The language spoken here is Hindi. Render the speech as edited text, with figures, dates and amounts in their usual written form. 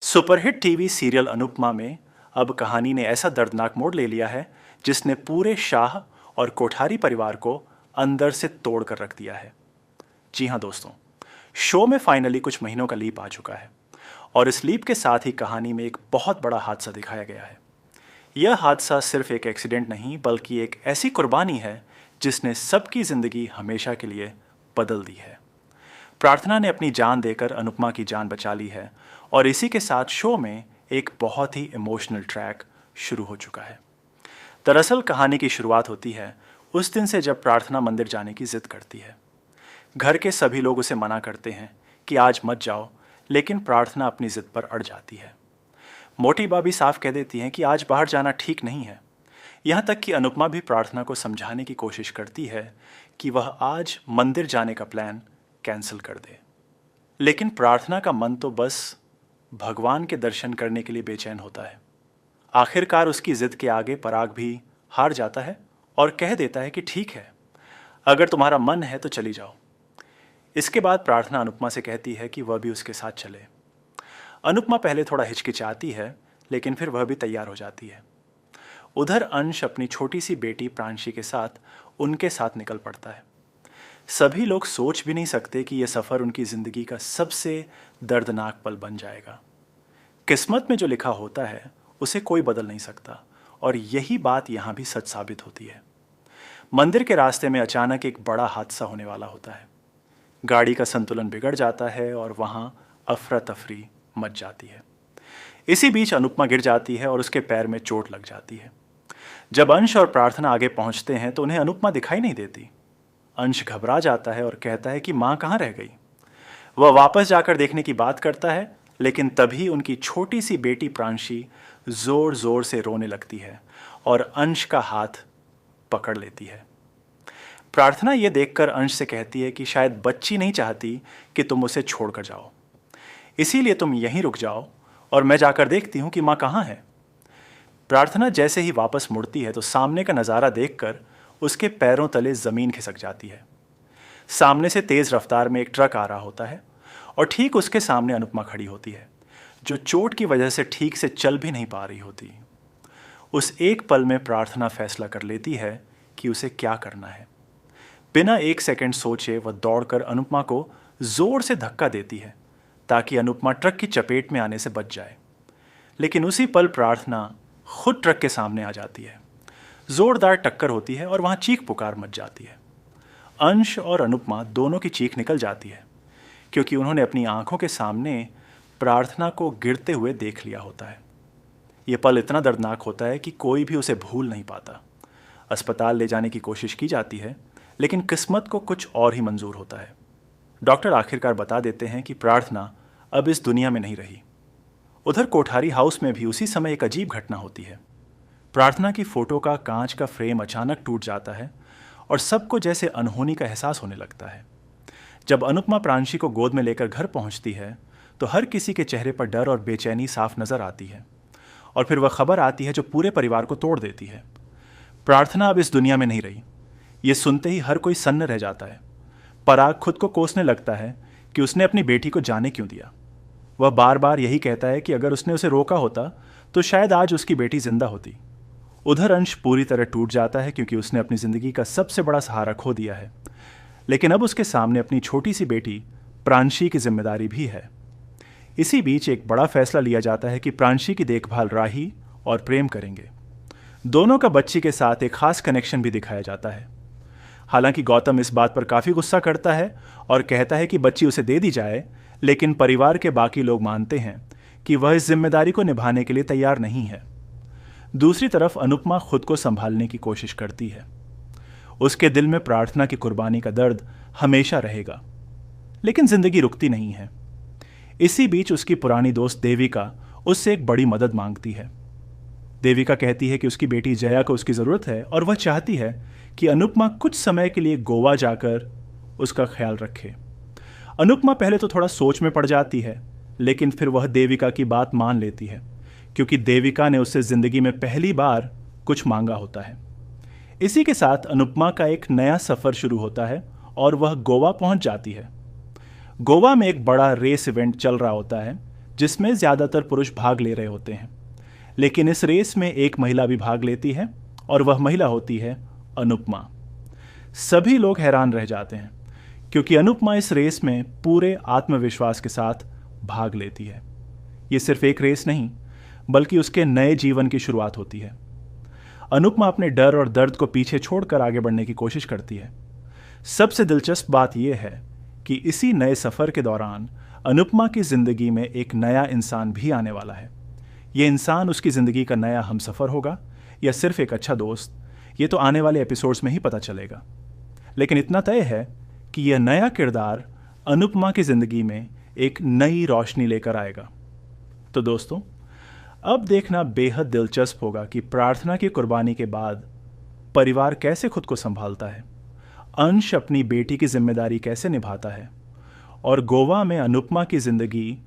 सुपरहिट टीवी सीरियल अनुपमा में अब कहानी ने ऐसा दर्दनाक मोड़ ले लिया है जिसने पूरे शाह और कोठारी परिवार को अंदर से तोड़ कर रख दिया है। जी हाँ दोस्तों, शो में फाइनली कुछ महीनों का लीप आ चुका है और इस लीप के साथ ही कहानी में एक बहुत बड़ा हादसा दिखाया गया है। यह हादसा सिर्फ एक एक्सीडेंट नहीं बल्कि एक ऐसी कुर्बानी है जिसने सबकी जिंदगी हमेशा के लिए बदल दी है। प्रार्थना ने अपनी जान देकर अनुपमा की जान बचा ली है और इसी के साथ शो में एक बहुत ही इमोशनल ट्रैक शुरू हो चुका है। दरअसल कहानी की शुरुआत होती है उस दिन से जब प्रार्थना मंदिर जाने की जिद करती है। घर के सभी लोग उसे मना करते हैं कि आज मत जाओ, लेकिन प्रार्थना अपनी जिद पर अड़ जाती है। मोटी भाभी साफ कह देती हैं कि आज बाहर जाना ठीक नहीं है। यहाँ तक कि अनुपमा भी प्रार्थना को समझाने की कोशिश करती है कि वह आज मंदिर जाने का प्लान कैंसिल कर दे, लेकिन प्रार्थना का मन तो बस भगवान के दर्शन करने के लिए बेचैन होता है। आखिरकार उसकी जिद के आगे पराग भी हार जाता है और कह देता है कि ठीक है, अगर तुम्हारा मन है तो चली जाओ। इसके बाद प्रार्थना अनुपमा से कहती है कि वह भी उसके साथ चले। अनुपमा पहले थोड़ा हिचकिचाती है, लेकिन फिर वह भी तैयार हो जाती है। उधर अंश अपनी छोटी सी बेटी प्रांशी के साथ उनके साथ निकल पड़ता है। सभी लोग सोच भी नहीं सकते कि यह सफ़र उनकी ज़िंदगी का सबसे दर्दनाक पल बन जाएगा। किस्मत में जो लिखा होता है उसे कोई बदल नहीं सकता और यही बात यहाँ भी सच साबित होती है। मंदिर के रास्ते में अचानक एक बड़ा हादसा होने वाला होता है। गाड़ी का संतुलन बिगड़ जाता है और वहाँ अफरा तफरी मच जाती है। इसी बीच अनुपमा गिर जाती है और उसके पैर में चोट लग जाती है। जब अंश और प्रार्थना आगे पहुँचते हैं तो उन्हें अनुपमा दिखाई नहीं देती। अंश घबरा जाता है और कहता है कि माँ कहाँ रह गई। वह वापस जाकर देखने की बात करता है, लेकिन तभी उनकी छोटी सी बेटी प्रांशी जोर जोर से रोने लगती है और अंश का हाथ पकड़ लेती है। प्रार्थना ये देखकर अंश से कहती है कि शायद बच्ची नहीं चाहती कि तुम उसे छोड़कर जाओ, इसीलिए तुम यहीं रुक जाओ और मैं जाकर देखती हूँ कि माँ कहाँ है। प्रार्थना जैसे ही वापस मुड़ती है तो सामने का नज़ारा देखकर उसके पैरों तले ज़मीन खिसक जाती है। सामने से तेज़ रफ्तार में एक ट्रक आ रहा होता है और ठीक उसके सामने अनुपमा खड़ी होती है, जो चोट की वजह से ठीक से चल भी नहीं पा रही होती। उस एक पल में प्रार्थना फैसला कर लेती है कि उसे क्या करना है। बिना एक सेकंड सोचे वह दौड़कर अनुपमा को ज़ोर से धक्का देती है ताकि अनुपमा ट्रक की चपेट में आने से बच जाए। लेकिन उसी पल प्रार्थना खुद ट्रक के सामने आ जाती है। जोरदार टक्कर होती है और वहाँ चीख पुकार मच जाती है। अंश और अनुपमा दोनों की चीख निकल जाती है क्योंकि उन्होंने अपनी आंखों के सामने प्रार्थना को गिरते हुए देख लिया होता है। ये पल इतना दर्दनाक होता है कि कोई भी उसे भूल नहीं पाता। अस्पताल ले जाने की कोशिश की जाती है, लेकिन किस्मत को कुछ और ही मंजूर होता है। डॉक्टर आखिरकार बता देते हैं कि प्रार्थना अब इस दुनिया में नहीं रही। उधर कोठारी हाउस में भी उसी समय एक अजीब घटना होती है। प्रार्थना की फ़ोटो का कांच का फ्रेम अचानक टूट जाता है और सबको जैसे अनहोनी का एहसास होने लगता है। जब अनुपमा प्रांशी को गोद में लेकर घर पहुंचती है तो हर किसी के चेहरे पर डर और बेचैनी साफ नज़र आती है और फिर वह खबर आती है जो पूरे परिवार को तोड़ देती है। प्रार्थना अब इस दुनिया में नहीं रही। ये सुनते ही हर कोई सन्न रह जाता है। पराग खुद को कोसने लगता है कि उसने अपनी बेटी को जाने क्यों दिया। वह बार बार यही कहता है कि अगर उसने उसे रोका होता तो शायद आज उसकी बेटी जिंदा होती। उधर अंश पूरी तरह टूट जाता है क्योंकि उसने अपनी ज़िंदगी का सबसे बड़ा सहारा खो दिया है, लेकिन अब उसके सामने अपनी छोटी सी बेटी प्रांशी की जिम्मेदारी भी है। इसी बीच एक बड़ा फैसला लिया जाता है कि प्रांशी की देखभाल राही और प्रेम करेंगे। दोनों का बच्ची के साथ एक खास कनेक्शन भी दिखाया जाता है। हालांकि गौतम इस बात पर काफ़ी गुस्सा करता है और कहता है कि बच्ची उसे दे दी जाए, लेकिन परिवार के बाकी लोग मानते हैं कि वह इस जिम्मेदारी को निभाने के लिए तैयार नहीं है। दूसरी तरफ अनुपमा खुद को संभालने की कोशिश करती है। उसके दिल में प्रार्थना की कुर्बानी का दर्द हमेशा रहेगा, लेकिन जिंदगी रुकती नहीं है। इसी बीच उसकी पुरानी दोस्त देविका उससे एक बड़ी मदद मांगती है। देविका कहती है कि उसकी बेटी जया को उसकी ज़रूरत है और वह चाहती है कि अनुपमा कुछ समय के लिए गोवा जाकर उसका ख्याल रखे। अनुपमा पहले तो थोड़ा सोच में पड़ जाती है, लेकिन फिर वह देविका की बात मान लेती है क्योंकि देविका ने उससे ज़िंदगी में पहली बार कुछ मांगा होता है। इसी के साथ अनुपमा का एक नया सफ़र शुरू होता है और वह गोवा पहुंच जाती है। गोवा में एक बड़ा रेस इवेंट चल रहा होता है जिसमें ज़्यादातर पुरुष भाग ले रहे होते हैं। लेकिन इस रेस में एक महिला भी भाग लेती है और वह महिला होती है अनुपमा। सभी लोग हैरान रह जाते हैं क्योंकि अनुपमा इस रेस में पूरे आत्मविश्वास के साथ भाग लेती है। ये सिर्फ एक रेस नहीं बल्कि उसके नए जीवन की शुरुआत होती है। अनुपमा अपने डर और दर्द को पीछे छोड़कर आगे बढ़ने की कोशिश करती है। सबसे दिलचस्प बात यह है कि इसी नए सफ़र के दौरान अनुपमा की ज़िंदगी में एक नया इंसान भी आने वाला है। ये इंसान उसकी ज़िंदगी का नया हमसफ़र होगा या सिर्फ एक अच्छा दोस्त, ये तो आने वाले एपिसोड्स में ही पता चलेगा। लेकिन इतना तय है कि यह नया किरदार अनुपमा की ज़िंदगी में एक नई रोशनी लेकर आएगा। तो दोस्तों, अब देखना बेहद दिलचस्प होगा कि प्रार्थना की कुर्बानी के बाद परिवार कैसे खुद को संभालता है, अंश अपनी बेटी की जिम्मेदारी कैसे निभाता है और गोवा में अनुपमा की ज़िंदगी